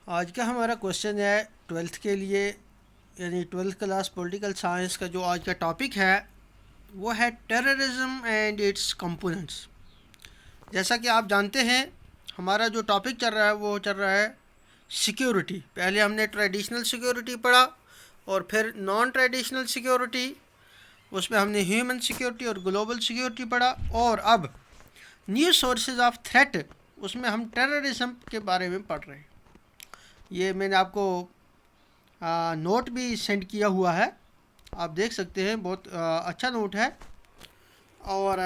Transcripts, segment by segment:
आज का हमारा क्वेश्चन है ट्वेल्थ के लिए, यानी ट्वेल्थ क्लास पॉलिटिकल साइंस का जो आज का टॉपिक है वो है टेररिज्म एंड इट्स कंपोनेंट्स। जैसा कि आप जानते हैं, हमारा जो टॉपिक चल रहा है वो चल रहा है सिक्योरिटी। पहले हमने ट्रेडिशनल सिक्योरिटी पढ़ा और फिर नॉन ट्रेडिशनल सिक्योरिटी, उसमें हमने ह्यूमन सिक्योरिटी और ग्लोबल सिक्योरिटी पढ़ा। और अब न्यू सोर्सेज ऑफ थ्रेट, उसमें हम टेररिज्म के बारे में पढ़ रहे हैं। ये मैंने आपको नोट भी सेंड किया हुआ है, आप देख सकते हैं। बहुत अच्छा नोट है और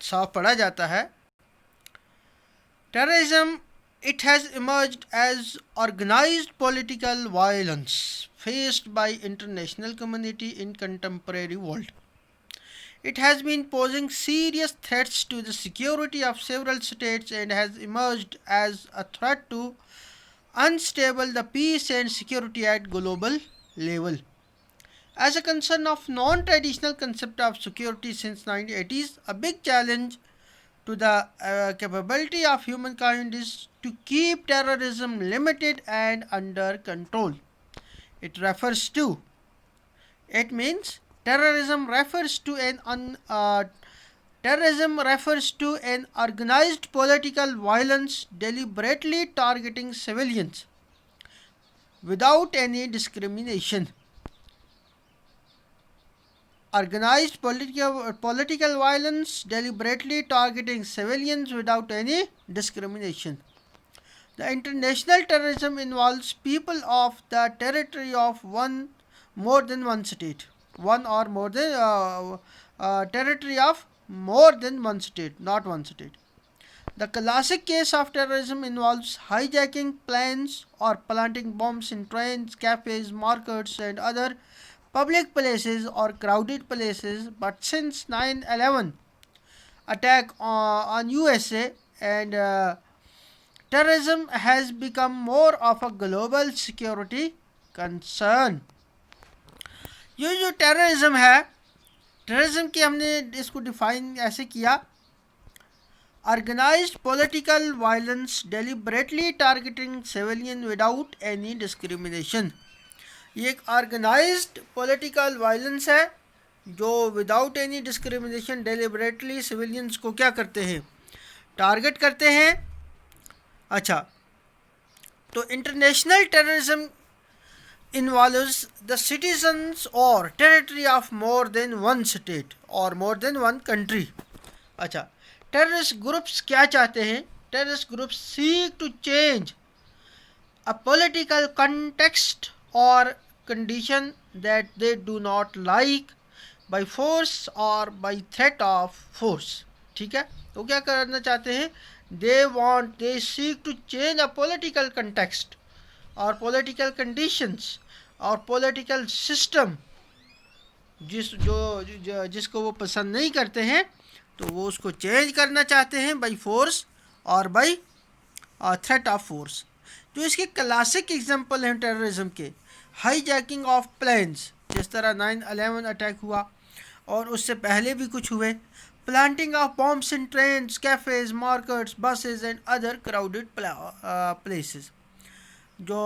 साफ पढ़ा जाता है। Terrorism, it has emerged as organized political violence faced by international community in contemporary world. It has been posing serious threats to the security of several states and has emerged as a threat to unstable the peace and security at global level. As a concern of non-traditional concept of security since 1980s, a big challenge to the capability of humankind is to keep terrorism limited and under control. It refers to, it means terrorism refers to an organized political violence deliberately targeting civilians without any discrimination. Organized political violence deliberately targeting civilians without any discrimination. The international terrorism involves people of the territory of more than one state, one or more than territory of more than one state, not one state. The classic case of terrorism involves hijacking planes or planting bombs in trains, cafes, markets, and other public places or crowded places. But since 9/11 attack on USA, and terrorism has become more of a global security concern. ये जो terrorism है, terrorism की हमने इसको define ऐसे किया: organised political violence deliberately targeting civilian without any discrimination. ये एक ऑर्गेनाइज्ड पॉलिटिकल वायलेंस है जो without any discrimination deliberately civilians को क्या करते हैं, टारगेट करते हैं। अच्छा, तो international terrorism involves the citizens or territory of more than one state or more than one country. अच्छा, टेररिस्ट ग्रुप्स क्या चाहते हैं? Terrorist groups seek to change a political context or condition that they do not like by force or by threat of force. ठीक है, तो क्या करना चाहते हैं? they seek to change a political context और पॉलिटिकल कंडीशंस और political system जिसको वो पसंद नहीं करते हैं, तो वो उसको चेंज करना चाहते हैं बाई फोर्स और बाई थ्रेट ऑफ फोर्स। जो इसके क्लासिक एग्जांपल हैं टेररिज्म के, हाई जैकिंग ऑफ प्लेन्स, जिस तरह 9/11 अटैक हुआ और उससे पहले भी कुछ हुए, planting of bombs in trains, cafes, markets, buses and other crowded places. जो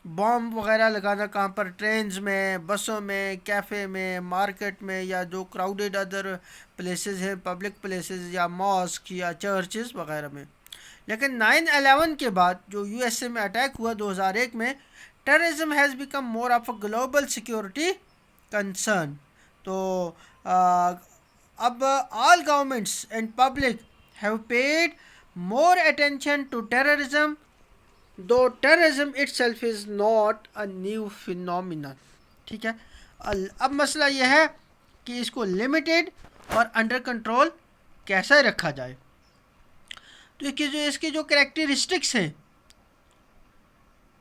बॉम्ब वगैरह लगाना कहाँ पर? ट्रेन्स में, बसों में, कैफ़े में, मार्केट में, या जो क्राउडेड अदर प्लेसेस हैं, पब्लिक प्लेसेस या मॉस्क या चर्चेस वगैरह में। लेकिन 9/11 के बाद जो यूएसए में अटैक हुआ 2001 में, terrorism has become more of a global security concern. तो अब all governments and public have paid more attention to terrorism, though terrorism itself is not a new phenomenon. ठीक है, अब मसला यह है कि इसको लिमिटेड और अंडर कंट्रोल कैसे रखा जाए। तो इसके जो कैरेक्टरिस्टिक्स हैं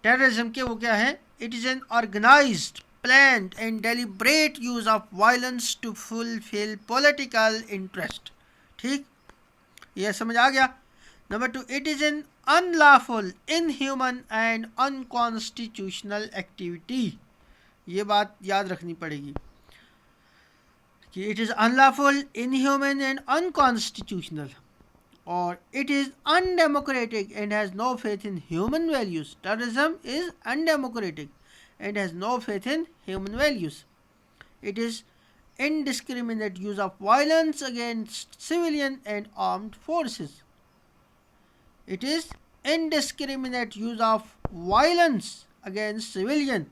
टेररिज्म के, वो क्या है? It is an organised, planned and deliberate use of violence to fulfil political interest. ठीक, यह समझ आ गया। Number 2, it is an unlawful, inhuman and unconstitutional activity. ये बात याद रखनी पड़ेगी कि it is unlawful, inhuman and unconstitutional. or it is undemocratic and has no faith in human values. Terrorism is undemocratic and has no faith in human values. It is indiscriminate use of violence against civilian and armed forces. It is indiscriminate use of violence against civilian.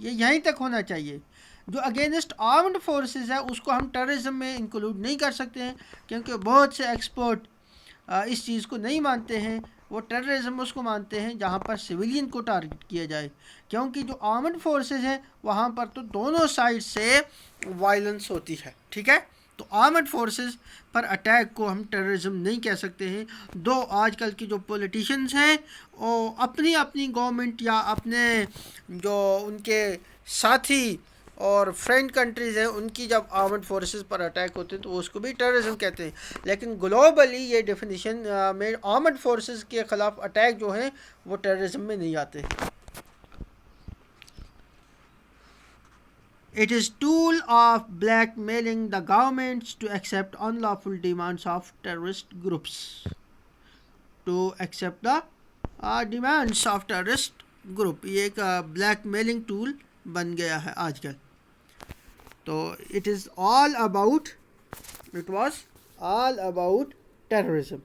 ये यहीं तक होना चाहिए. जो against armed forces है उसको हम terrorism में इंक्लूड नहीं कर सकते हैं, क्योंकि बहुत से एक्सपर्ट इस चीज़ को नहीं मानते हैं. वो टेररिज्म उसको मानते हैं जहाँ पर सिविलियन को टारगेट किया जाए, क्योंकि जो आर्म्ड फोर्सेस हैं वहाँ पर तो दोनों साइड से वायलेंस होती है. ठीक है, तो आर्म्ड फोर्सेस पर अटैक को हम टेररिज्म नहीं कह सकते हैं. दो आजकल की जो पॉलिटिशियंस हैं वो अपनी अपनी गवर्नमेंट या अपने जो उनके साथी और फ्रेंड कंट्रीज़ हैं उनकी जब आर्म्ड फोर्सेस पर अटैक होते हैं तो वो उसको भी टेररिज्म कहते हैं. लेकिन ग्लोबली ये डेफिनेशन में आर्म्ड फोर्सेस के ख़िलाफ़ अटैक जो हैं वो टेररिज्म में नहीं आते. It is tool of blackmailing the governments to accept unlawful demands of terrorist groups. To accept the demands of terrorist group. ये एक blackmailing tool बन गया है आजकल. तो it was all about terrorism.